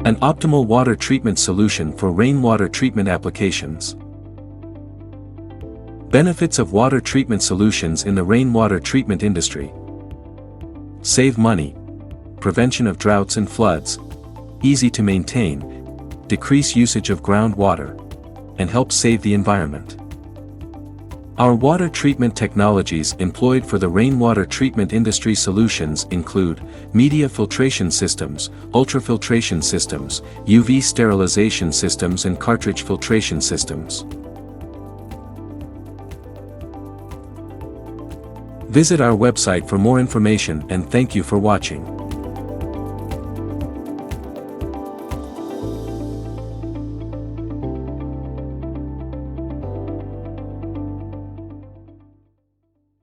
An optimal water treatment solution for rainwater treatment applications. Benefits of water treatment solutions in the rainwater treatment industry. Save money. Prevention of droughts and floods. Easy to maintain. Decrease usage of groundwater. And help save the environment. Our water treatment technologies employed for the rainwater treatment industry solutions include media filtration systems, ultrafiltration systems, UV sterilization systems and cartridge filtration systems. Visit our website for more information and thank you for watching.